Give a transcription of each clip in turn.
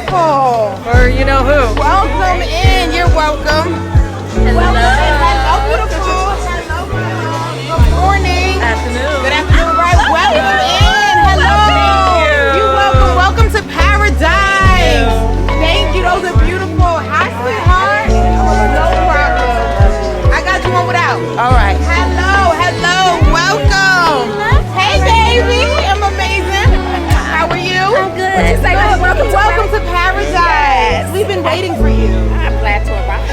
beautiful. Or you know who. Welcome in. You're welcome. Hello. Hello, beautiful. Hello. Good morning. Afternoon. Good afternoon, right? Welcome in. Hello. Thank you. You're welcome. Welcome to paradise. Thank you. Those are beautiful. Hi, sweetheart. No problem. I got you one without. All right. Hello. Welcome. Hey, baby. I'm amazing. How are you? I'm good. Would you say welcome to paradise? Yes. We've been waiting for you. I'm glad to arrive.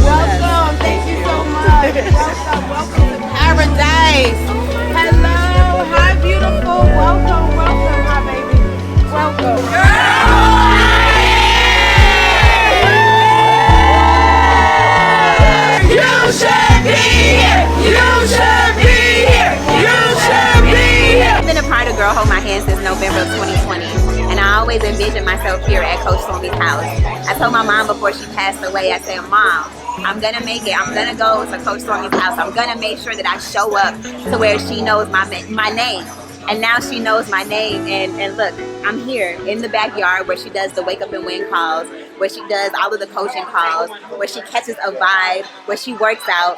Welcome. Thank you so much. Welcome to paradise. Hello. Hi, beautiful. Welcome. Hi, baby. Welcome. You should be here. You should be here. You should be here. I've been a part of Girl Hold My Hand since November of 2020, and I always envisioned myself here at Coach Stormy's house. I told my mom before she passed away, I said, Mom, I'm gonna make it. I'm gonna go to Coach Stormy's house. I'm gonna make sure that I show up to where she knows my name. And now she knows my name, and look, I'm here in the backyard where she does the wake up and win calls, where she does all of the coaching calls, where she catches a vibe, where she works out.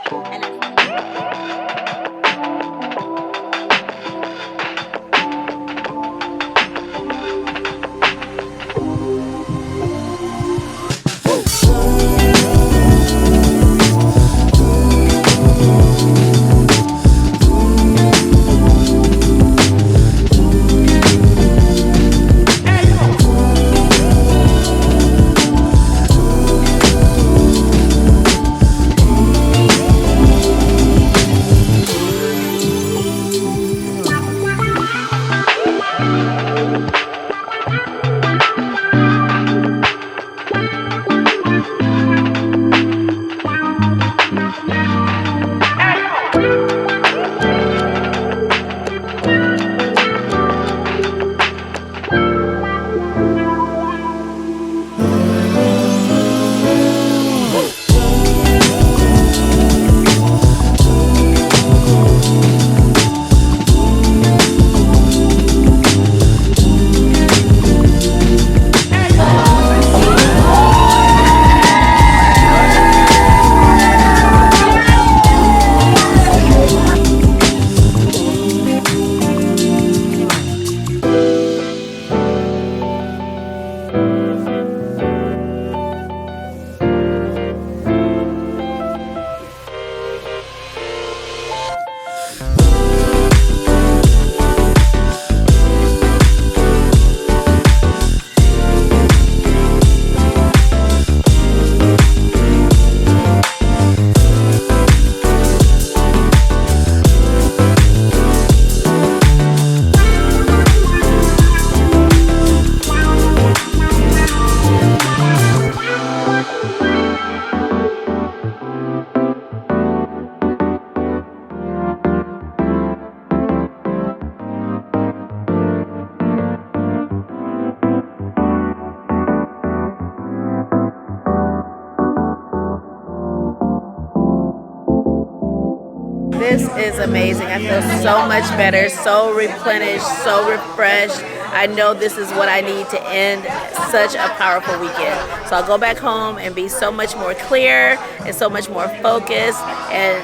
This is amazing. I feel so much better, so replenished, so refreshed. I know this is what I need to end such a powerful weekend. So I'll go back home and be so much more clear and so much more focused. And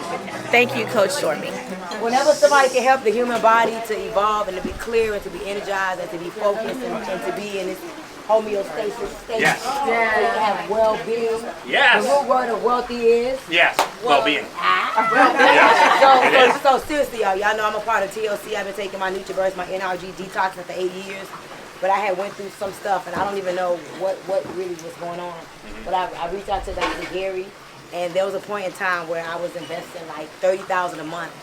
thank you, Coach Stormy. Whenever somebody can help the human body to evolve and to be clear and to be energized and to be focused and to be in this homeostasis state, Yes. so you can have well-being. Yes. The root word of wealthy is? Yes, well-being. So seriously, y'all know I'm a part of TLC. I've been taking my NutriBurst, my NRG detoxing for 8 years. But I had went through some stuff, and I don't even know what really was going on. But I reached out to Dr. Gary, and there was a point in time where I was investing like $30,000 a month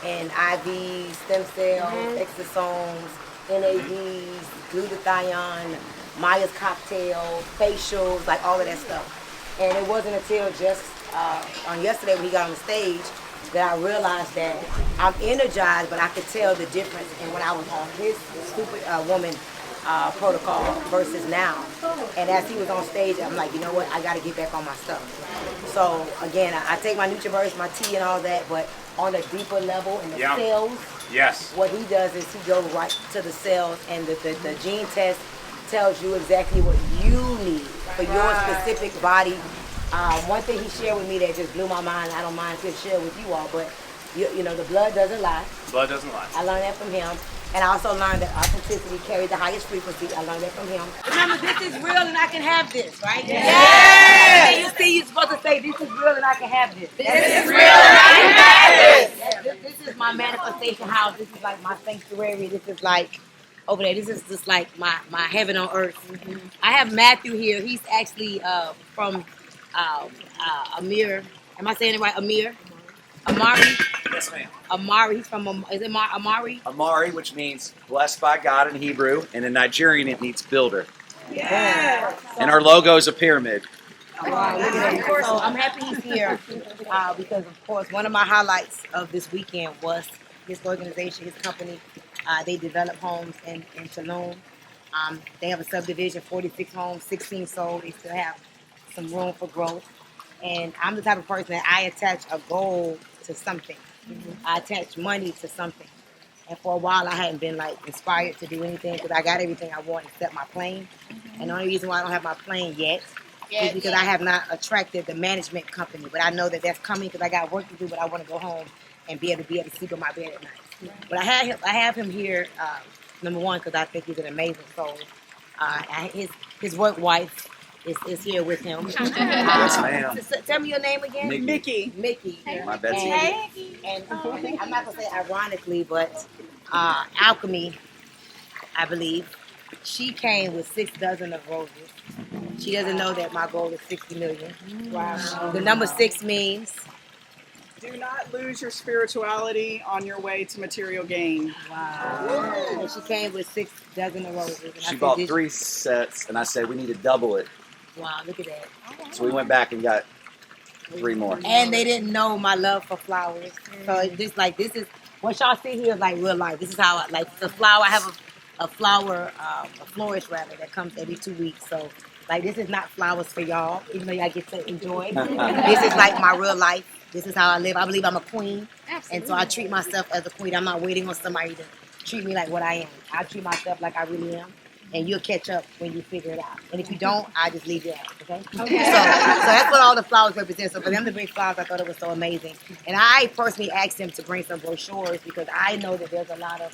in IVs, stem cells, exosomes, NADs, glutathione, Maya's cocktail, facials, like all of that stuff. And it wasn't until just on yesterday when he got on the stage that I realized that I'm energized, but I could tell the difference in when I was on his stupid woman protocol versus now. And as he was on stage, I'm like, you know what, I got to get back on my stuff. So again, I take my NutriBurst, my tea and all that, but on a deeper level in the cells, yes, what he does is he goes right to the cells and the gene test tells you exactly what you need for your specific body. One thing he shared with me that just blew my mind, I don't mind to share with you all, but you know, the blood doesn't lie. Blood doesn't lie. I learned that from him. And I also learned that authenticity carries the highest frequency. I learned that from him. Remember, this is real and I can have this, right? Yeah! You see, you're supposed to say, this is real and I can have this. This is real and I can have this. This is my manifestation house. This is like my sanctuary. This is like, over there, this is just like my heaven on earth. I have Matthew here. He's actually from Amir. Am I saying it right? Amari? Yes, ma'am. Amari, he's from, is it Amari? Amari, which means blessed by God in Hebrew, and in Nigerian it means builder. Yeah. And our logo is a pyramid. Wow, look at that. So I'm happy he's here because, of course, one of my highlights of this weekend was his organization, his company. They develop homes in Tulum. They have a subdivision, 46 homes, 16 sold. They still have some room for growth. And I'm the type of person that I attach a goal to something. I attach money to something. And for a while, I hadn't been like inspired to do anything because I got everything I want except my plane. And the only reason why I don't have my plane yet is because I have not attracted the management company. But I know that that's coming because I got work to do, but I want to go home and be able to sleep on my bed at night. But I have him here, number one, because I think he's an amazing soul. His work wife is here with him. Yes, ma'am. Tell me your name again. Mickey. Mickey. My Betsy. And I'm not going to say ironically, but Alchemy, I believe, she came with 6 dozen of roses. She doesn't know that my goal is 60 million. Wow. The number 6 means? Do not lose your spirituality on your way to material gain. Wow. And she came with 6 dozen of roses. And She bought 3 sets, and I said we need to double it. Wow, look at that. So we went back and got 3 more. And they didn't know my love for flowers. So it's just like, this is, what y'all see here is like real life. This is how I, like the flower, I have a florist rather, that comes every 2 weeks. So like, this is not flowers for y'all, even though y'all get to enjoy. This is like my real life. This is how I live. I believe I'm a queen. Absolutely. And so I treat myself as a queen. I'm not waiting on somebody to treat me like what I am. I treat myself like I really am. And you'll catch up when you figure it out. And if you don't, I just leave you out, okay? So that's what all the flowers represent. So for them to bring flowers, I thought it was so amazing. And I personally asked them to bring some brochures because I know that there's a lot of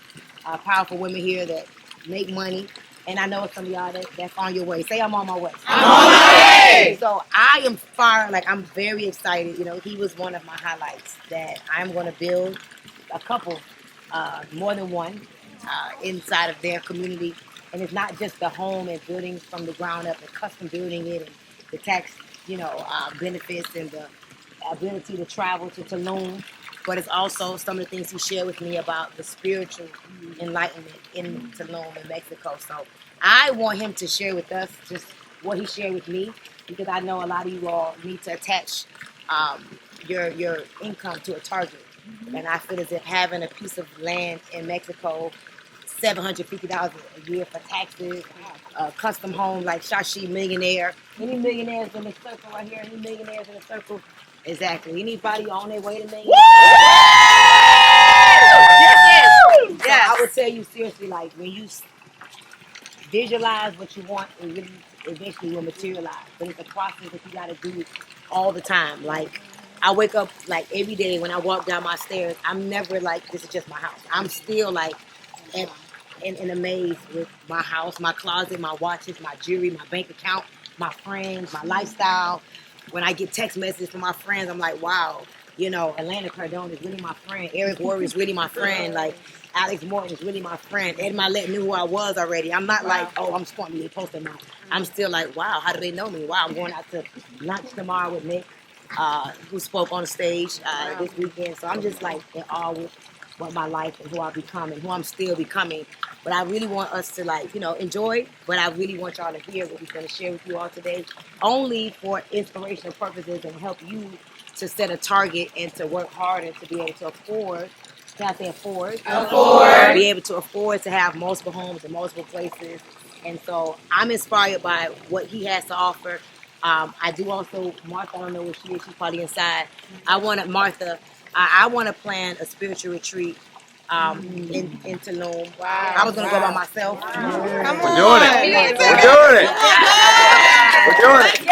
powerful women here that make money. And I know some of y'all that's on your way. Say I'm on my way. I'm on my way! So I am fired, like I'm very excited. You know, he was one of my highlights that I'm going to build a couple, more than one, inside of their community. And it's not just the home and building from the ground up and custom building it and the tax, benefits and the ability to travel to Tulum, but it's also some of the things he shared with me about the spiritual enlightenment in Tulum in Mexico. So I want him to share with us just what he shared with me because I know a lot of you all need to attach your income to a target. And I feel as if having a piece of land in Mexico, $750 a year for taxes, custom home like Shashi Millionaire. Any millionaires in the circle right here? Any millionaires in the circle? Exactly. Anybody on their way to million? Yes. So I would tell you seriously, like when you visualize what you want, it really eventually will materialize. But it's a process that you got to do all the time. Like I wake up like every day when I walk down my stairs. I'm never like this is just my house. I'm still like in a maze with my house, my closet, my watches, my jewelry, my bank account, my friends, my lifestyle. When I get text messages from my friends, I'm like, wow, Atlanta Cardone is really my friend. Eric Warren is really my friend. Like, Alex Morton is really my friend. Ed Milet knew who I was already. I'm not like, oh, I'm spontaneously posting now. I'm still like, wow, how do they know me? Wow, I'm going out to lunch tomorrow with Nick, who spoke on the stage this weekend. So I'm just like in awe with what my life and who I become and who I'm still becoming. But I really want us to enjoy, but I really want y'all to hear what he's going to share with you all today, only for inspirational purposes and help you to set a target and to work hard and to be able to afford. Can I say afford? Afford. Be able to afford to have multiple homes in multiple places. And so I'm inspired by what he has to offer. I do also, Martha, I don't know where she is. She's probably inside. I want to plan a spiritual retreat in Tulum. I was gonna go by myself. Come We're on. doing it. We're doing it. We're doing it.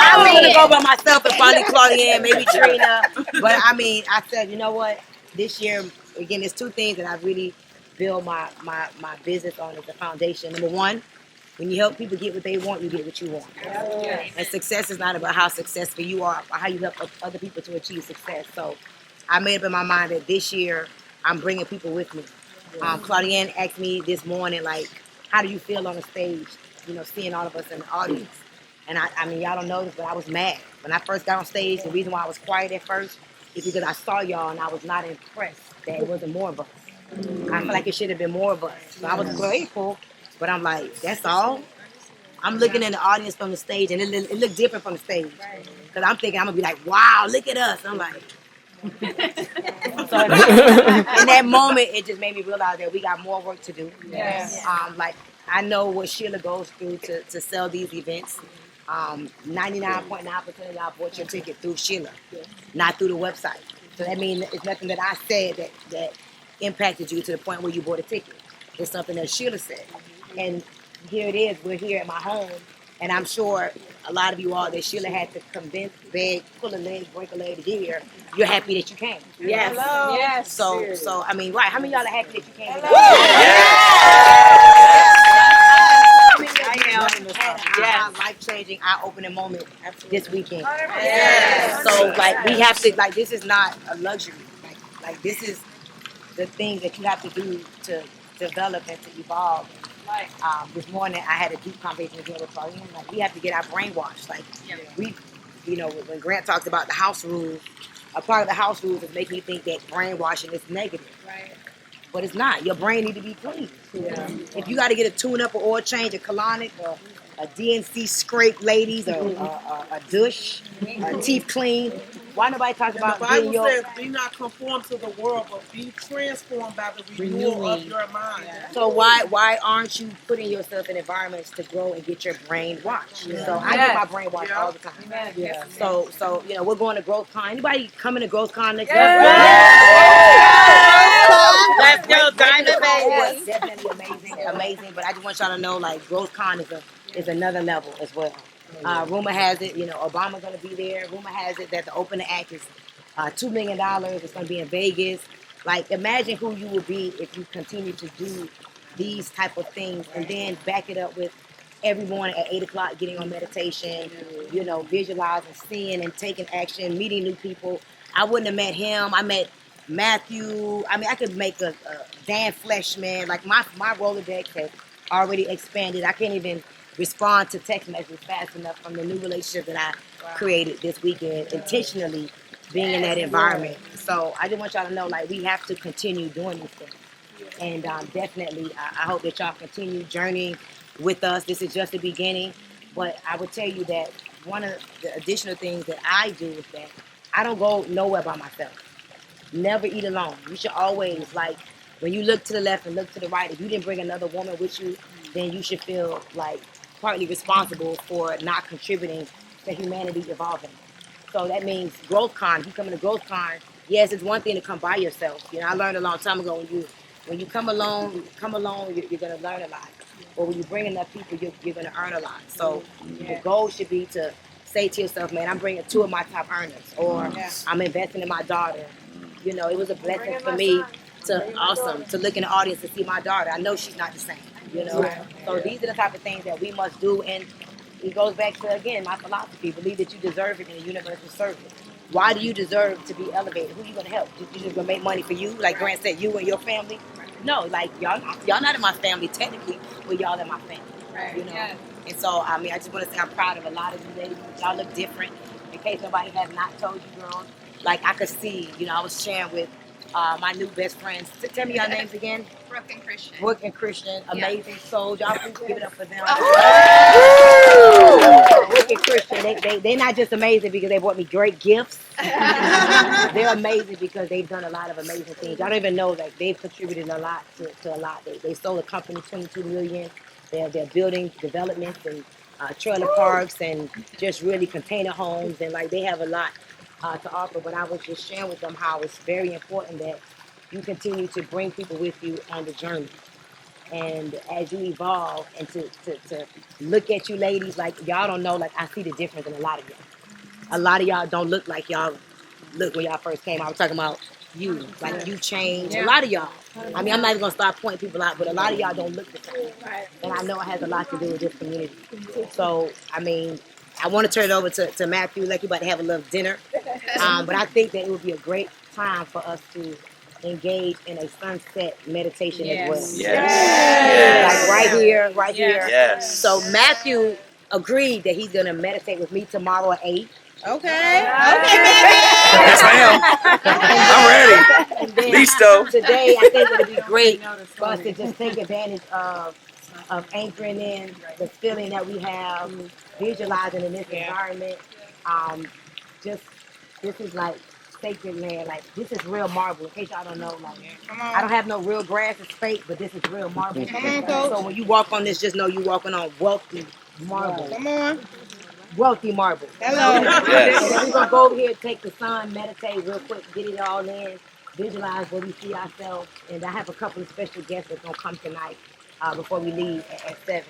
I was gonna go by myself and probably Claudianne, maybe Trina. But I mean, I said, you know what? This year, again, there's two things that I really build my business on as a foundation. Number one, when you help people get what they want, you get what you want. And success is not about how successful you are, but how you help other people to achieve success. So I made up in my mind that this year I'm bringing people with me. Claudianne asked me this morning, like, how do you feel on the stage? You know, seeing all of us in the audience. And I mean, y'all don't know this, but I was mad. When I first got on stage, the reason why I was quiet at first is because I saw y'all and I was not impressed that it wasn't more of us. I feel like it should have been more of us. So I was grateful, but I'm like, that's all? I'm looking in the audience from the stage, and it looked different from the stage. Because I'm thinking I'm going to be like, wow, look at us. And I'm like... So in that moment, it just made me realize that we got more work to do. Like, I know what Sheila goes through to sell these events. 99.9% of y'all bought your ticket through Sheila, not through the website. So that means it's nothing that I said that impacted you to the point where you bought a ticket. It's something that Sheila said. And here it is, we're here at my home, and I'm sure a lot of you all that Sheila had to convince, beg, pull a leg, break a leg to get here, you're happy that you came. Yes. Hello. Yes. So I mean, right, how many of y'all are happy that you came? I am. Life-changing, eye-opening moment this weekend. So, like, we have to, like, this is not a luxury. Like this is the thing that you have to do to develop and to evolve. This morning, I had a deep conversation again with Claudianne. Like, we have to get our brainwashed. Like, we, you know, when Grant talks about the house rules, a part of the house rules is making you think that brainwashing is negative. Right. But it's not. Your brain need to be clean. Yeah. If you got to get a tune-up or oil change, a colonic, or a DNC scrape, ladies, or a douche, a teeth clean. Why nobody talk about the Bible says, "Be not conformed to the world, but be transformed by the renewal of your mind." So why aren't you putting yourself in environments to grow and get your brain washed? Yeah. So I get my brain washed all the time. Yeah. So you know, we're going to GrowthCon. Anybody coming to GrowthCon next month? Let's go, Diamond Baby. Definitely amazing. But I just want y'all to know, like, GrowthCon is another level as well. Rumor has it, you know, Obama's going to be there. Rumor has it that the opening act is $2 million. It's going to be in Vegas. Like, imagine who you would be if you continue to do these type of things and then back it up with every morning at 8 o'clock getting on meditation, you know, visualizing, seeing and taking action, meeting new people. I wouldn't have met him. I met Matthew. I mean, I could make a Dan Fleshman. Like, my Rolodex has already expanded. I can't even respond to text messages fast enough from the new relationship that I created this weekend, intentionally being in that environment. So I just want y'all to know, like, we have to continue doing these things. And definitely, I hope that y'all continue journeying with us. This is just the beginning. But I would tell you that one of the additional things that I do is that I don't go nowhere by myself. Never eat alone. You should always, like, when you look to the left and look to the right, if you didn't bring another woman with you, then you should feel like partly responsible for not contributing to humanity evolving. So that means GrowthCon. If you come to GrowthCon, yes, it's one thing to come by yourself. You know, I learned a long time ago when you come alone, you're going to learn a lot. But when you bring enough people, you're going to earn a lot. So the goal should be to say to yourself, man, I'm bringing 2 of my top earners, or I'm investing in my daughter. You know, it was a blessing for me to look in the audience and see my daughter. I know she's not the same. You know, so these are the type of things that we must do, and it goes back to, again, my philosophy: believe that you deserve it, and the universe will serve it. Why do you deserve to be elevated? Who are you gonna help? You just gonna make money for you, like Grant said, you and your family? No, like y'all not in my family technically, but y'all in my family. Right. You know, and so I mean, I just want to say I'm proud of a lot of you ladies. Y'all look different. In case nobody has not told you, girls, like I could see. You know, I was sharing with my new best friends. Tell me your names again. Brooke and Christian. Brooke and Christian, amazing souls. Y'all please give it up for them. Brooke and Christian, they're not just amazing because they brought me great gifts. They're amazing because they've done a lot of amazing things. Y'all don't even know that they've contributed a lot to a lot. They sold a company $22 million. They're building developments and trailer parks and just really container homes, and like they have a lot to offer. But I was just sharing with them how it's very important that you continue to bring people with you on the journey. And as you evolve and to look at you ladies, like y'all don't know, like I see the difference in a lot of y'all. A lot of y'all don't look like y'all look when y'all first came out. I'm talking about you, like you changed. A lot of y'all. I mean, I'm not even gonna start pointing people out, but a lot of y'all don't look the same. And I know it has a lot to do with this community. So, I mean, I want to turn it over to Matthew, like you about to have a little dinner. But I think that it would be a great time for us to engage in a sunset meditation as well. Yes. Like right here. Yes. So Matthew agreed that he's gonna meditate with me tomorrow at 8. Okay. Yes, ma'am. I'm ready. And then Listo. today, I think it'll be great for us to just take advantage of anchoring in the feeling that we have, visualizing in this environment. Just this is like sacred land. Like this is real marble. In case y'all don't know, like I don't have no real grass. It's fake, but this is real marble. Come on, Coach. So when you walk on this, just know you're walking on wealthy marble. Come on. Wealthy marble. Hello. Yes. And then we're going to go over here, take the sun, meditate real quick, get it all in, visualize where we see ourselves. And I have a couple of special guests that's going to come tonight before we leave at 7.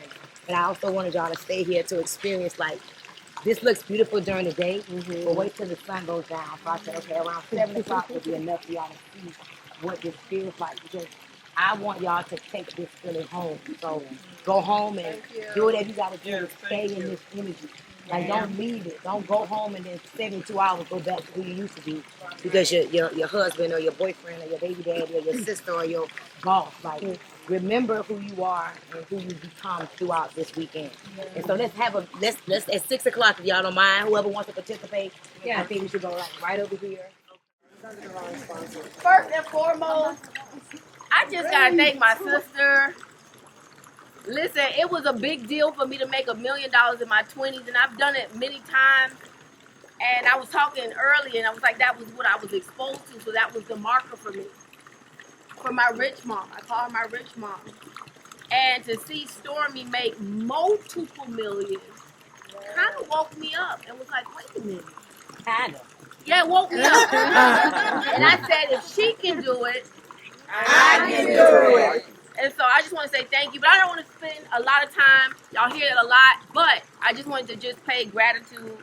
But I also wanted y'all to stay here to experience, like, this looks beautiful during the day, but wait till the sun goes down. So I said, okay, around 7 o'clock will be enough for y'all to see what this feels like, because I want y'all to take this feeling home. So go home and do whatever you got to do to stay in this energy. Like, don't leave it. Don't go home and then 72 hours go back to who you used to be because your husband or your boyfriend or your baby daddy or your sister or your boss. Like, remember who you are and who you become throughout this weekend. And so let's at 6 o'clock, if y'all don't mind, whoever wants to participate, I think we should go like right over here. First and foremost, I just gotta thank my sister. Listen, it was a big deal for me to make $1 million in my 20s, and I've done it many times. And I was talking earlier, and I was like, that was what I was exposed to, so that was the marker for me. For my rich mom, I call her my rich mom. And to see Stormy make multiple millions kind of woke me up and was like, wait a minute. Kind of. Yeah, it woke me up. And I said, if she can do it, I can do it. And so I just want to say thank you, but I don't want to spend a lot of time. Y'all hear it a lot, but I just wanted to just pay gratitude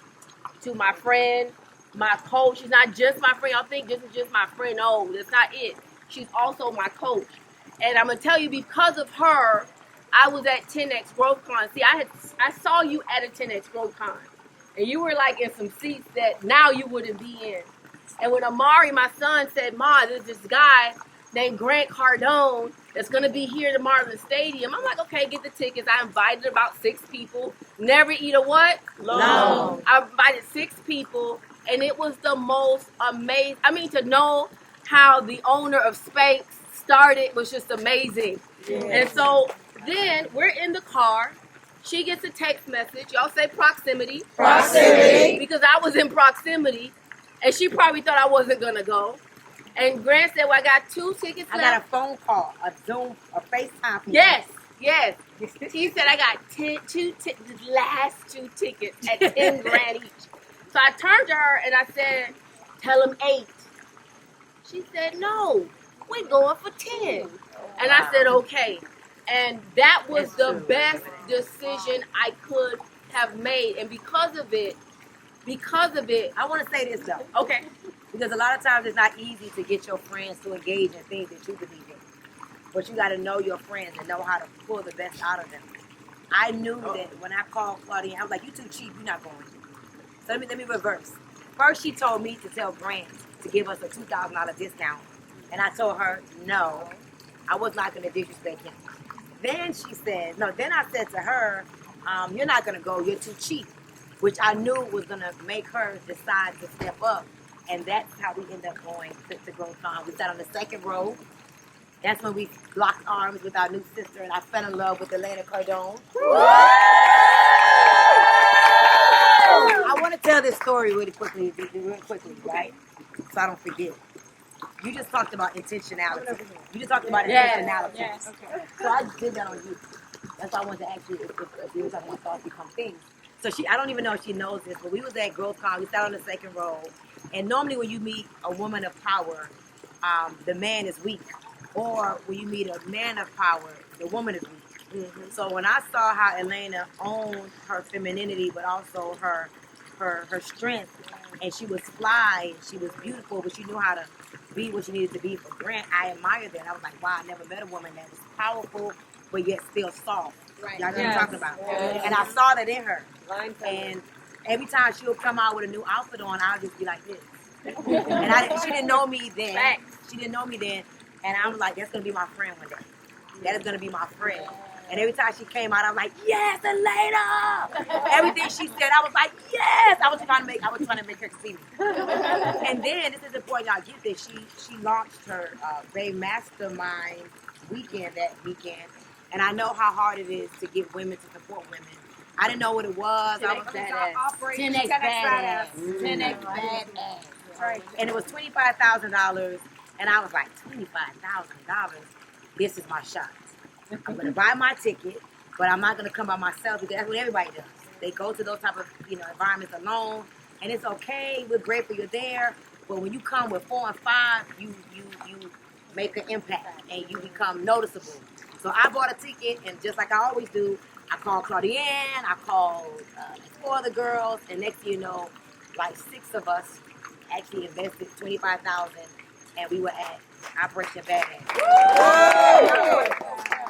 to my friend, my coach. She's not just my friend. Y'all think this is just my friend. No, that's not it. She's also my coach. And I'm going to tell you, because of her, I was at 10X Growth Con. See, I saw you at a 10X Growth Con, and you were like in some seats that now you wouldn't be in. And when Amari, my son, said, Ma, there's this guy named Grant Cardone that's going to be here at the Marlin Stadium. I'm like, okay, get the tickets. I invited about 6 people. Never eat a what? Long. I invited 6 people, and it was the most amazing. I mean, to know how the owner of Spanx started was just amazing. Yes. And so then we're in the car. She gets a text message. Y'all say proximity. Proximity. Because I was in proximity, and she probably thought I wasn't going to go. And Grant said, well, I got 2 tickets left. I got a phone call, a Zoom, a FaceTime. Yes. He said, I got the last 2 tickets at 10 grand each. So I turned to her and I said, tell him 8. She said, no, we're going for 10. And I said, okay. And that was the best decision I could have made. And because of it, I want to say this though. Okay. Because a lot of times it's not easy to get your friends to engage in things that you believe in. But you got to know your friends and know how to pull the best out of them. I knew that when I called Claudine, I was like, you too cheap, you're not going. So let me reverse. First, she told me to tell Grant to give us a $2,000 discount. And I told her, no, I was not going to disrespect him. Then she said, then I said to her, you're not going to go, you're too cheap. Which I knew was going to make her decide to step up. And that's how we end up going to Growth Con. We sat on the second row. That's when we locked arms with our new sister, and I fell in love with Elena Cardone. I want to tell this story really quickly, right? So I don't forget. You just talked about intentionality. Intentionality. Yes. Okay. So I did that on you. That's why I wanted to ask you if you were talking about thoughts become things. So I don't even know if she knows this, but we was at Growth Con. We sat on the second row. And normally when you meet a woman of power, the man is weak. Or when you meet a man of power, the woman is weak. So when I saw how Elena owned her femininity, but also her strength, and she was fly, and she was beautiful, but she knew how to be what she needed to be for Grant, I admired that. I was like, wow, I never met a woman that was powerful, but yet still soft. Right. Y'all know what I'm talking about? Yes. And I saw that in her. And every time she would come out with a new outfit on, I would just be like this. And she didn't know me then. She didn't know me then. And I was like, that's going to be my friend one day. That is going to be my friend. And every time she came out, I was like, yes, Elena! Everything she said, I was like, yes! I was trying to make her see me. And then, this is important, y'all get this, she launched her Bay Mastermind weekend that weekend. And I know how hard it is to get women to support women. I didn't know what it was. I was badass. 10X badass. 10X badass. Right. And it was $25,000. And I was like, $25,000? This is my shot. I'm going to buy my ticket, but I'm not going to come by myself because that's what everybody does. They go to those type of environments alone, and it's okay. We're grateful you're there. But when you come with 4 and 5, you make an impact, and you become noticeable. So I bought a ticket, and just like I always do, I called Claudienne, I called 4 of the girls, and next thing you know, like 6 of us actually invested $25,000, and we were at Operation Badass.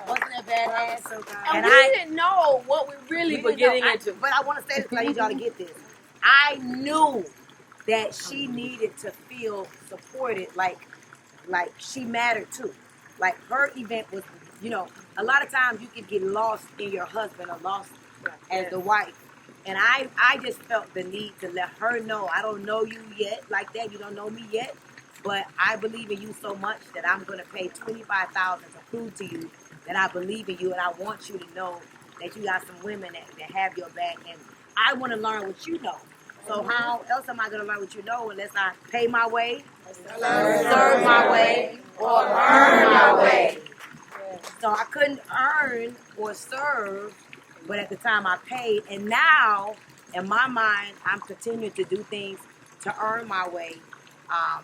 Wasn't that badass? So and we didn't know what we really were getting into. But I want to say this, I need y'all to get this. I knew that she needed to feel supported, like she mattered too. Like her event was, a lot of times you can get lost in your husband or lost as the wife. And I just felt the need to let her know, I don't know you yet like that. You don't know me yet. But I believe in you so much that I'm going to pay $25,000 to prove to you that I believe in you. And I want you to know that you got some women that have your back. And I want to learn what you know. So how else am I going to learn what you know unless I pay my way, serve my way, or earn my way? So I couldn't earn or serve, but at the time I paid. And now, in my mind, I'm continuing to do things to earn my way.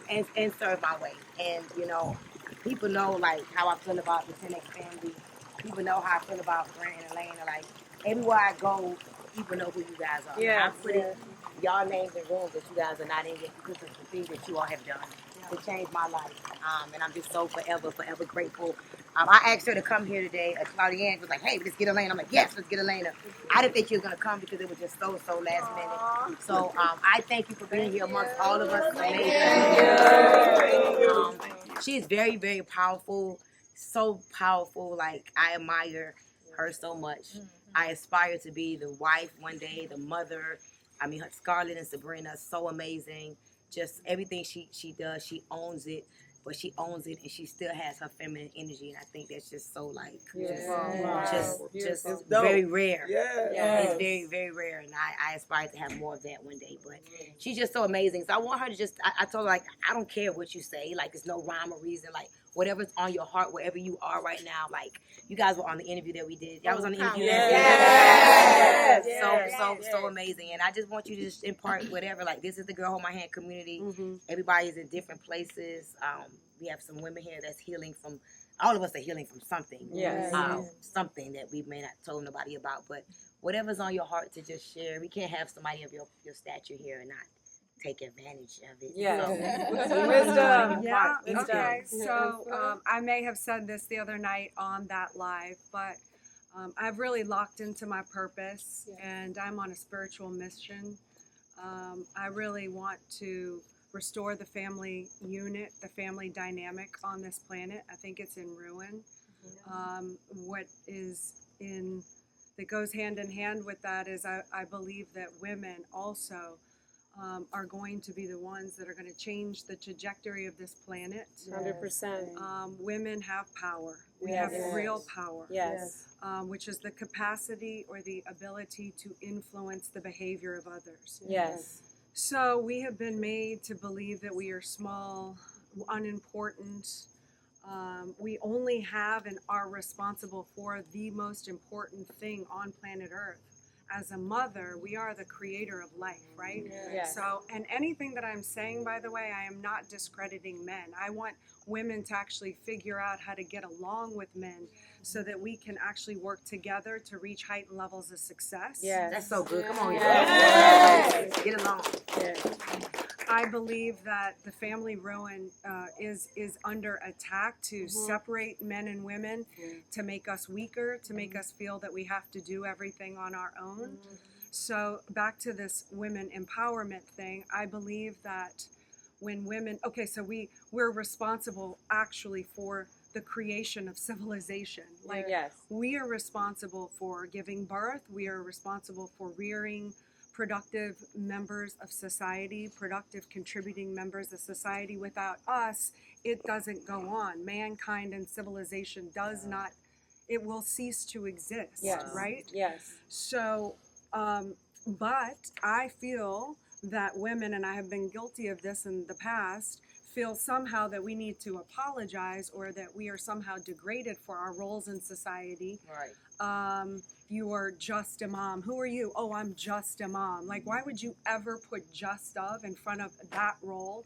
And serve my way. And, people know, like, how I feel about the 10X family. People know how I feel about Grant and Elena. Like, everywhere I go, people know who you guys are. Yeah. I'm putting y'all names in rooms that you guys are not in yet because of the things that you all have done to change my life. And I'm just so forever grateful. I asked her to come here today. Claudienne was like, hey, let's get Elena. I'm like, yes, let's get Elena. I didn't think she was going to come because it was just so last minute. So I thank you for being here amongst all of us. She is very, very powerful. So powerful. Like, I admire her so much. I aspire to be the wife one day, the mother. I mean, Scarlett and Sabrina are so amazing. Just everything she does, she owns it. But she owns it, and she still has her feminine energy, and I think that's just so just very rare. It's very, very rare, and I aspire to have more of that one day. But she's just so amazing. So I want her to I told her, like, I don't care what you say, like, there's no rhyme or reason, like, whatever's on your heart, wherever you are right now. Like, you guys were on the interview that we did. Y'all was on the interview. So amazing. And I just want you to just impart whatever. Like, this is the Girl Hold My Hand community. Everybody's in different places. We have some women here that's healing from, all of us are healing from something. Something that we may not told nobody about. But whatever's on your heart to just share. We can't have somebody of your stature here and not take advantage of it. Wisdom. Okay. So I may have said this the other night on that live, but I've really locked into my purpose, and I'm on a spiritual mission. I really want to restore the family unit, the family dynamic on this planet. I think it's in ruin. What is that goes hand in hand with that is I believe that women also are going to be the ones that are going to change the trajectory of this planet. 100%. Women have power. We have real power. Which is the capacity or the ability to influence the behavior of others. So we have been made to believe that we are small, unimportant. We only have and are responsible for the most important thing on planet Earth. as a mother, we are the creator of life, right? Yes. So, and anything that I'm saying, by the way, I am not discrediting men. I want women to actually figure out how to get along with men so that we can actually work together to reach heightened levels of success. Yes. That's so good. Come on, Yes. get along. I believe that the family ruin is under attack to separate men and women, to make us weaker, to make us feel that we have to do everything on our own. So back to this women empowerment thing, I believe that when women, okay, so we're responsible actually for the creation of civilization. Like, we are responsible for giving birth, we are responsible for rearing productive members of society, productive contributing members of society. Without us, it doesn't go on. Mankind and civilization does not, it will cease to exist, right? Yes. So, but I feel that women, and I have been guilty of this in the past, feel somehow that we need to apologize or that we are somehow degraded for our roles in society. Right. You are just a mom. Who are you? Oh, I'm just a mom. Like, why would you ever put just of in front of that role?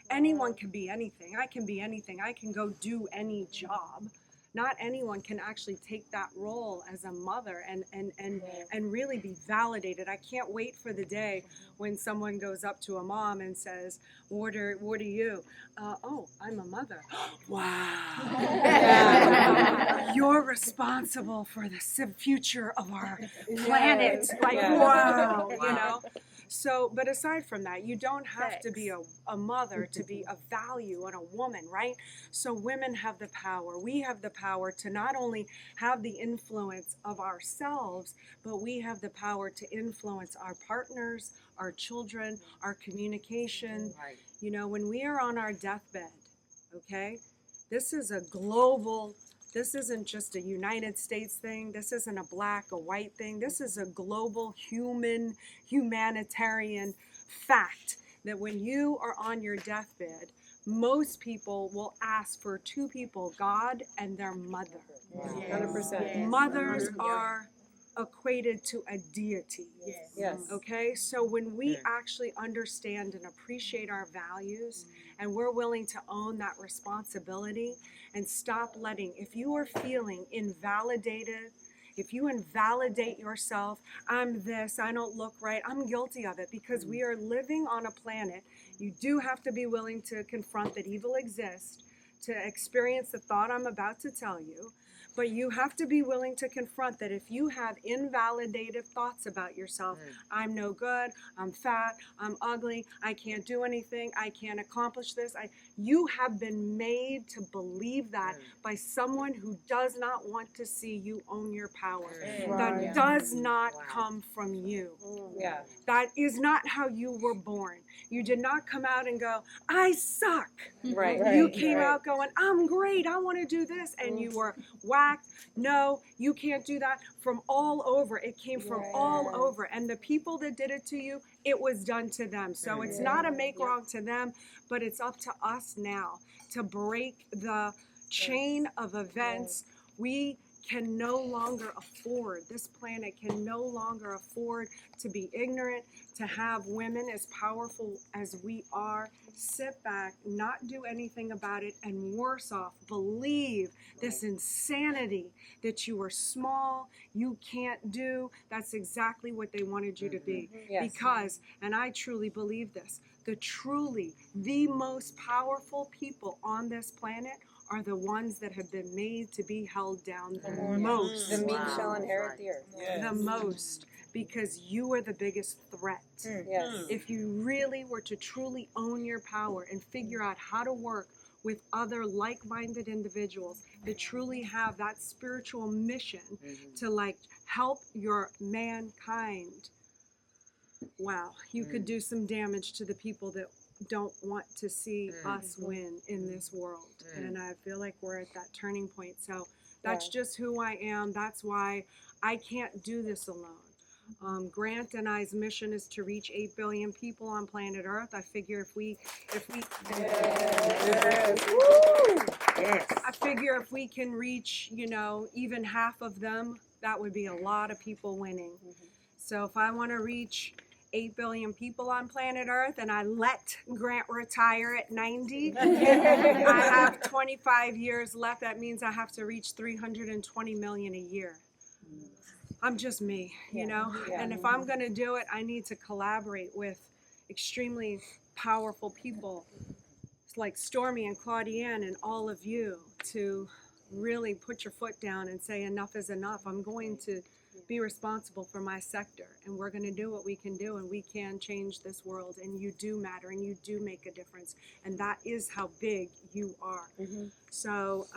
Anyone can be anything. I can be anything. I can go do any job. Not anyone can actually take that role as a mother and really be validated. I can't wait for the day when someone goes up to a mom and says, what are you? Oh, I'm a mother. Wow. You're responsible for the future of our planet. Like, wow, you know? So, but aside from that, you don't have to be a mother to be a value and a woman, right? So women have the power. We have the power to not only have the influence of ourselves, but we have the power to influence our partners, our children, our communication. Right. You know, when we are on our deathbed, okay, this is a global. This isn't just a United States thing. This isn't a black, a white thing. This is a global humanitarian fact that when you are on your deathbed, most people will ask for two people, God and their mother. 100%. Mothers are equated to a deity. Yes. Okay, so when we actually understand and appreciate our values and we're willing to own that responsibility and stop letting, if you are feeling invalidated, if you invalidate yourself, I'm this, I don't look right, I'm guilty of it because we are living on a planet. You do have to be willing to confront that evil exists, to experience the thought I'm about to tell you. But you have to be willing to confront that if you have invalidated thoughts about yourself, I'm no good, I'm fat, I'm ugly, I can't do anything, I can't accomplish this. You have been made to believe that by someone who does not want to see you own your power. That does not come from you. That is not how you were born. You did not come out and go, I suck. You came out going, I'm great, I want to do this. And you were whacked. No, you can't do that. From all over. It came from all over. And the people that did it to you, it was done to them. So it's not a make wrong to them, but it's up to us now to break the chain of events. We can no longer afford, this planet can no longer afford to be ignorant, to have women as powerful as we are, sit back, not do anything about it, and worse off, believe this insanity that you are small, you can't do. That's exactly what they wanted you to be. Because, and I truly believe this, the most powerful people on this planet are the ones that have been made to be held down the most. The meek shall inherit the earth. The most. Because you are the biggest threat. If you really were to truly own your power and figure out how to work with other like-minded individuals that truly have that spiritual mission to like help your mankind, wow, you could do some damage to the people that don't want to see us win in this world. And I feel like we're at that turning point. So that's just who I am. That's why I can't do this alone. Grant and I's mission is to reach 8 billion people on planet Earth. I figure if we can reach, you know, even half of them, that would be a lot of people winning. So if I want to reach 8 billion people on planet Earth and I let Grant retire at 90, I have 25 years left. That means I have to reach 320 million a year. I'm just me, you know? And if I'm going to do it, I need to collaborate with extremely powerful people like Stormy and Claudienne and all of you to really put your foot down and say enough is enough. I'm going to be responsible for my sector, and we're going to do what we can do, and we can change this world, and you do matter, and you do make a difference, and that is how big you are. So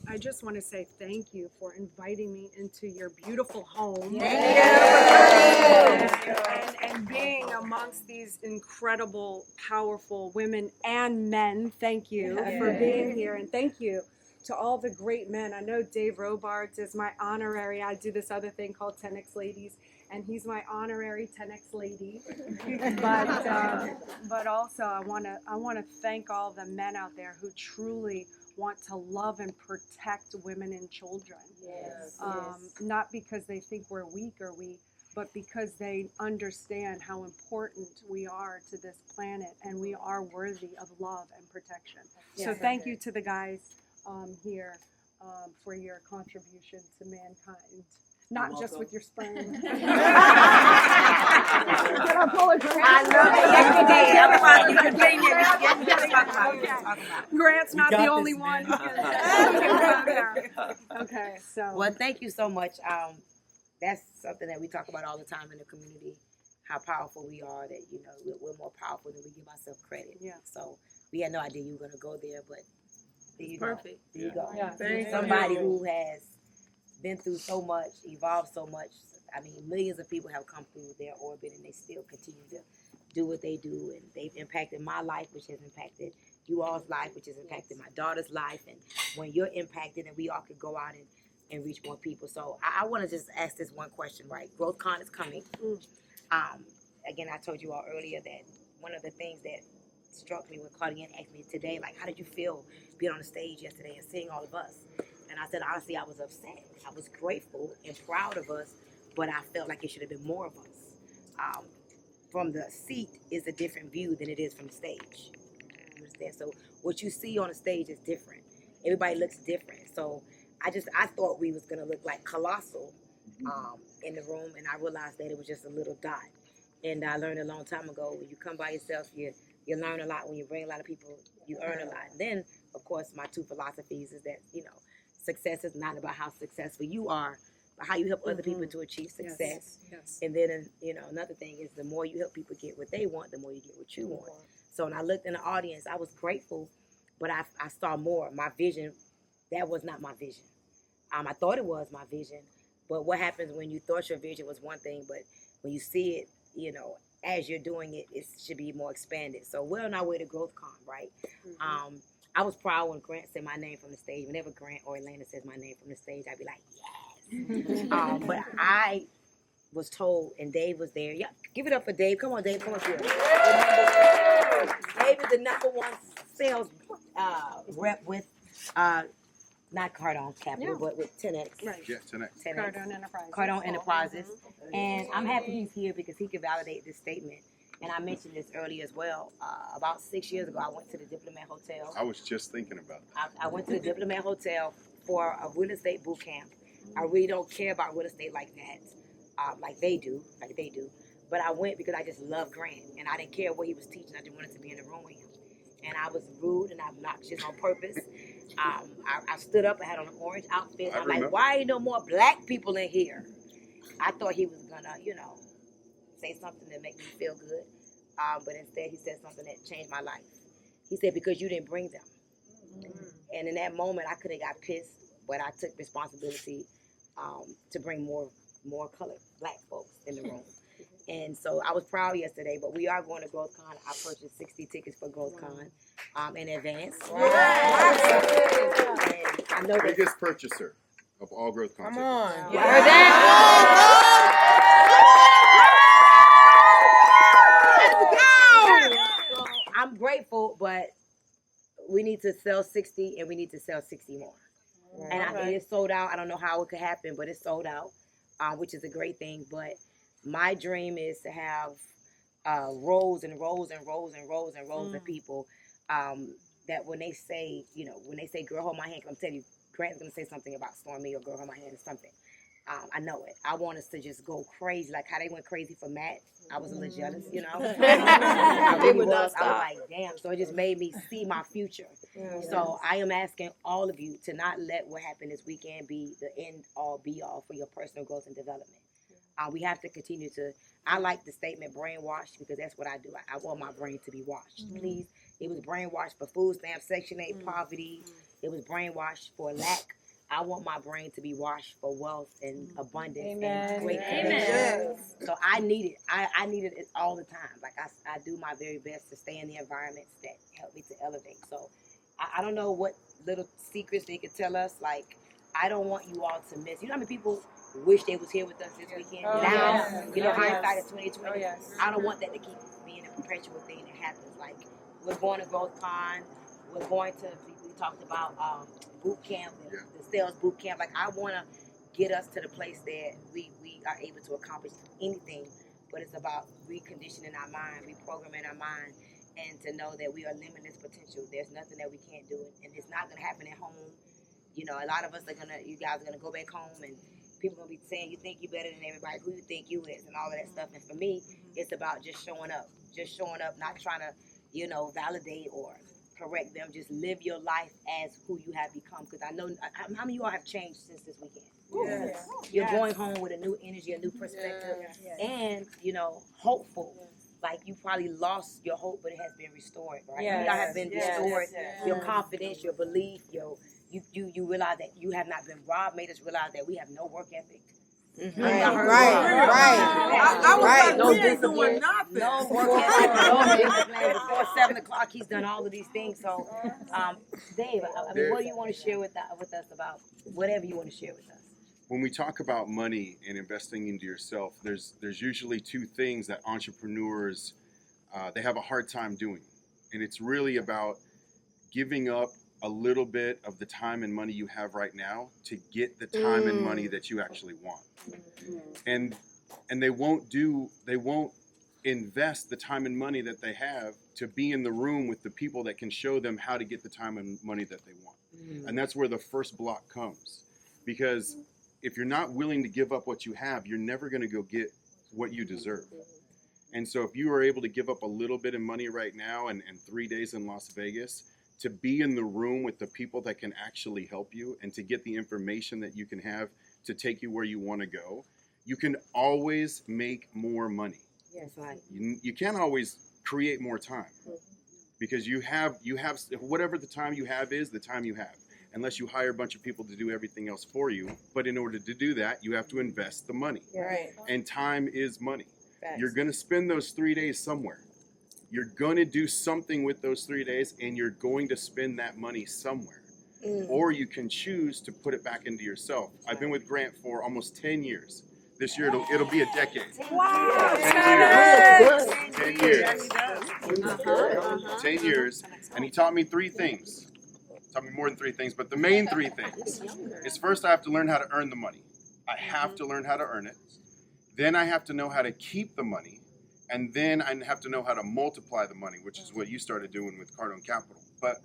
I just want to say thank you for inviting me into your beautiful home. And being amongst these incredible, powerful women and men. Thank you for being here, and thank you to all the great men. I know Dave Robards is my honorary. I do this other thing called 10X Ladies, and he's my honorary 10X lady. But also I want to thank all the men out there who truly want to love and protect women and children. Not because they think we're weak or but because they understand how important we are to this planet, and we are worthy of love and protection. So thank you to the guys here for your contribution to mankind. Not just with your sperm. I love it. Grant's not the only one. Okay, so. Well, thank you so much. That's something that we talk about all the time in the community, how powerful we are, that, you know, we're more powerful than we give ourselves credit. So we had no idea you were going to go there, but there you go. There you go. Somebody who has been through so much, evolved so much. I mean, millions of people have come through their orbit, and they still continue to do what they do, and they've impacted my life, which has impacted you all's life, which has impacted my daughter's life. And when you're impacted, and we all could go out and reach more people. So I want to just ask this one question, right? GrowthCon is coming. Again, I told you all earlier that one of the things that struck me when Claudienne asked me today, like, how did you feel being on the stage yesterday and seeing all of us? And I said, honestly, I was upset. I was grateful and proud of us, but I felt like it should have been more of us. From the seat is a different view than it is from the stage. You understand? So what you see on the stage is different. Everybody looks different. So I thought we was gonna look like colossal in the room, and I realized that it was just a little dot. And I learned a long time ago, when you come by yourself, you learn a lot. When you bring a lot of people, you earn a lot. And then, of course, my two philosophies is that, you know, success is not about how successful you are, but how you help other people to achieve success. And then, you know, another thing is the more you help people get what they want, the more you get what you want. So when I looked in the audience, I was grateful, but I saw more. My vision, that was not my vision. I thought it was my vision, but what happens when you thought your vision was one thing, but when you see it, you know, as you're doing it, it should be more expanded. So we're on our way to GrowthCon, right? I was proud when Grant said my name from the stage. Whenever Grant or Elena says my name from the stage, I'd be like, yes. But I was told, and Dave was there. Yeah, give it up for Dave. Come on, Dave. Come on here. Dave is the #1 sales rep with, not Cardone Capital, but with 10X. Right. Yeah, 10X. Cardone Enterprises. Cardone Enterprises. And I'm happy he's here because he can validate this statement. And I mentioned this earlier as well. About 6 years ago, I went to the Diplomat Hotel. I was just thinking about that. I went to the Diplomat Hotel for a real estate boot camp. I really don't care about real estate like that, like they do. But I went because I just love Grant, and I didn't care what he was teaching. I just wanted to be in the room with him. And I was rude and obnoxious on purpose. I stood up. I had on an orange outfit. I'm like, why ain't no more black people in here? I thought he was gonna, you know, say something to make me feel good. But instead, he said something that changed my life. He said, because you didn't bring them. And in that moment, I could have got pissed, but I took responsibility to bring more colored black folks in the room. And so I was proud yesterday, but we are going to GrowthCon. I purchased 60 tickets for GrowthCon in advance. I know Biggest purchaser of all GrowthCon. Come on. I'm grateful, but we need to sell 60 and we need to sell 60 more. And it is sold out. I don't know how it could happen, but it's sold out, which is a great thing. But My dream is to have rows and rows and rows and rows and rows of people that when they say, when they say, girl, hold my hand, 'cause I'm telling you, Grant's going to say something about Stormy or girl, hold my hand or something. I know it. I want us to just go crazy, like how they went crazy for Matt. I was a little jealous, I really was. I was like, damn. So it just made me see my future. So I am asking all of you to not let what happened this weekend be the end all be all for your personal growth and development. We have to continue to, I like the statement brainwashed because that's what I do. I want my brain to be washed. Please. It was brainwashed for food stamps, Section 8 poverty. It was brainwashed for lack. I want my brain to be washed for wealth and abundance and great connection. So I need it. I need it all the time. Like I do my very best to stay in the environments that help me to elevate. So I don't know what little secrets they could tell us. Like I don't want you all to miss. You know how many people wish they was here with us this weekend? Hindsight is 2020. I don't want that to keep being a perpetual thing that happens. Like we're going to Growth Con. We're going to. We talked about boot camp, the sales boot camp. Like I want to get us to the place that we are able to accomplish anything, but it's about reconditioning our mind, reprogramming our mind, and to know that we are limitless potential. There's nothing that we can't do, and it's not going to happen at home. A lot of us you guys are gonna go back home, and people are gonna be saying you think you're better than everybody, who you think you is, and all of that stuff. And for me, it's about just showing up, not trying to, validate or correct them. Just live your life as who you have become. Because I know how many of you all have changed since this weekend. Yes. You're going home with a new energy, a new perspective, and hopeful. Like you probably lost your hope, but it has been restored. Right? You all have been restored. Your confidence, your belief, you realize that you have not been robbed. Made us realize that we have no work ethic. Right. I was like, we ain't doing nothing. No work ethic, no discipline. Before 7 o'clock, he's done all of these things. So, Dave, I mean, what do you want to share with us about whatever you want to share with us? When we talk about money and investing into yourself, there's usually two things that entrepreneurs they have a hard time doing, and it's really about giving up a little bit of the time and money you have right now to get the time and money that you actually want. And they won't invest the time and money that they have to be in the room with the people that can show them how to get the time and money that they want. And that's where the first block comes. Because if you're not willing to give up what you have, you're never going to go get what you deserve. And so if you are able to give up a little bit of money right now and 3 days in Las Vegas to be in the room with the people that can actually help you and to get the information that you can have to take you where you want to go, you can always make more money. Yes, right. You can't always create more time because you have whatever the time you have is the time you have, unless you hire a bunch of people to do everything else for you. But in order to do that, you have to invest the money. Right. And time is money. Facts. You're going to spend those 3 days somewhere. You're going to do something with those 3 days, and you're going to spend that money somewhere. Or you can choose to put it back into yourself. I've been with Grant for almost 10 years. This year, it'll be a decade. Wow. 10 years. 10 years. And he taught me 3 things. Taught me more than 3 things, but the main 3 things is first I have to learn how to earn the money. I have to learn how to earn it. Then I have to know how to keep the money. And then I have to know how to multiply the money, which is what you started doing with Cardone Capital. But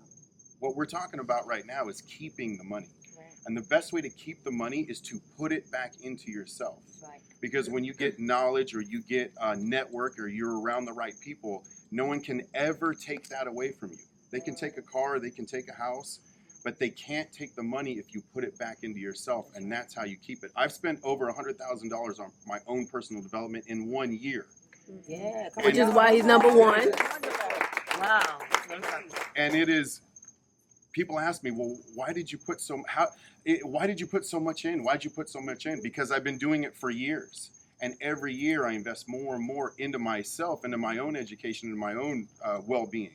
what we're talking about right now is keeping the money. And the best way to keep the money is to put it back into yourself. Because when you get knowledge or you get a network or you're around the right people, no one can ever take that away from you. They can take a car, they can take a house, but they can't take the money if you put it back into yourself. And that's how you keep it. I've spent over $100,000 on my own personal development in 1 year. Yeah, which is why he's number one. Wow. And it is, people ask me, well, why did you put so much in? Why'd you put so much in? Because I've been doing it for years. And every year I invest more and more into myself, into my own education, into my own well-being.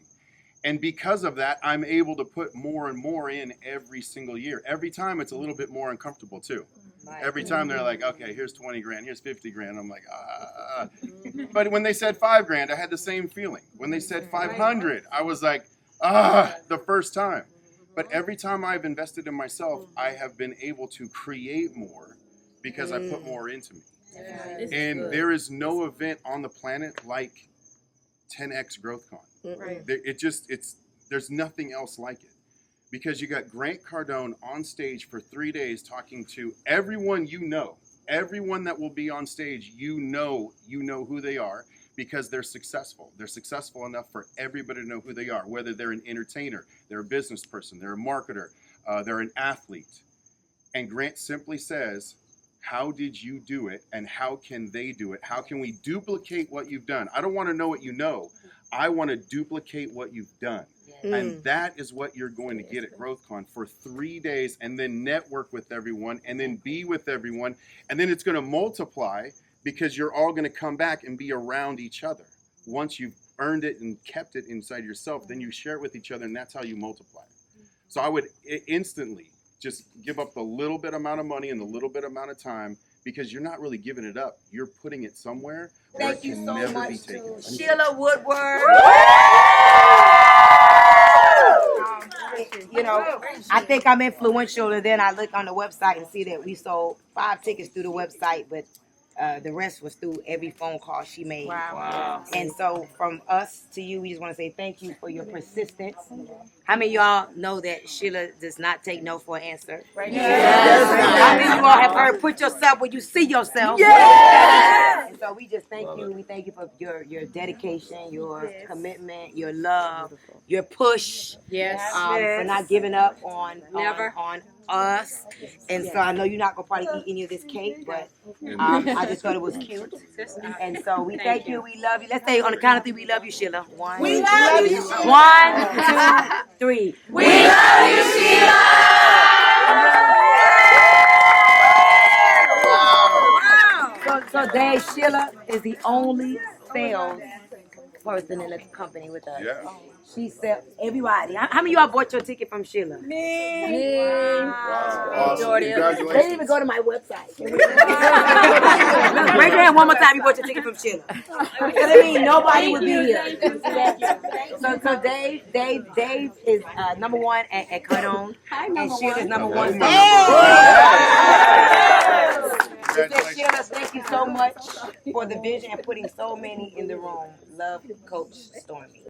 And because of that, I'm able to put more and more in every single year. Every time it's a little bit more uncomfortable too. Every time they're like, okay, here's 20 grand, here's 50 grand. I'm like, ah. But when they said 5 grand, I had the same feeling. When they said 500, I was like, the first time. But every time I've invested in myself, I have been able to create more because I put more into me. And there is no event on the planet like 10X GrowthCon. Right. There's nothing else like it. Because you got Grant Cardone on stage for 3 days talking to everyone you know. Everyone that will be on stage, you know who they are because they're successful. They're successful enough for everybody to know who they are, whether they're an entertainer, they're a business person, they're a marketer, they're an athlete. And Grant simply says, how did you do it and how can they do it? How can we duplicate what you've done? I don't want to know what you know. I want to duplicate what you've done. And that is what you're going to get at GrowthCon for 3 days, and then network with everyone, and then be with everyone. And then it's going to multiply because you're all going to come back and be around each other. Once you've earned it and kept it inside yourself, then you share it with each other, and that's how you multiply. So I would instantly just give up the little bit amount of money and the little bit amount of time, because you're not really giving it up. You're putting it somewhere where it can never be taken. Sheila Woodward. You know, I think I'm influential, and then I look on the website and see that we sold 5 tickets through the website, but the rest was through every phone call she made. Wow. And so from us to you, we just want to say thank you for your persistence. How many of y'all know that Sheila does not take no for an answer? Right. Yes. How many of y'all have heard put yourself where you see yourself? Yes. And so we just thank you. We thank you for your dedication, your commitment, your love, your push. Yes. For not giving up on us. And so I know you're not gonna probably eat any of this cake, but I just thought it was cute. And so we thank you. We love you. Let's say on the count of 3, we love you, Sheila. 1, We love you. 1, 2, 3. We love you, Sheila. So Dave, Sheila is the only sales person in the company with us. Yeah. She sells everybody. How many of y'all bought your ticket from Sheila? Wow. Awesome. They didn't even Congratulations. go to my website. Raise your hand one more time. You bought your ticket from Sheila. Because I mean, nobody would be here. So Dave is number 1 at Cardone, and Sheila's number 1. Sheila, thank you so much for the vision and putting so many in the room. Love, Coach Stormy.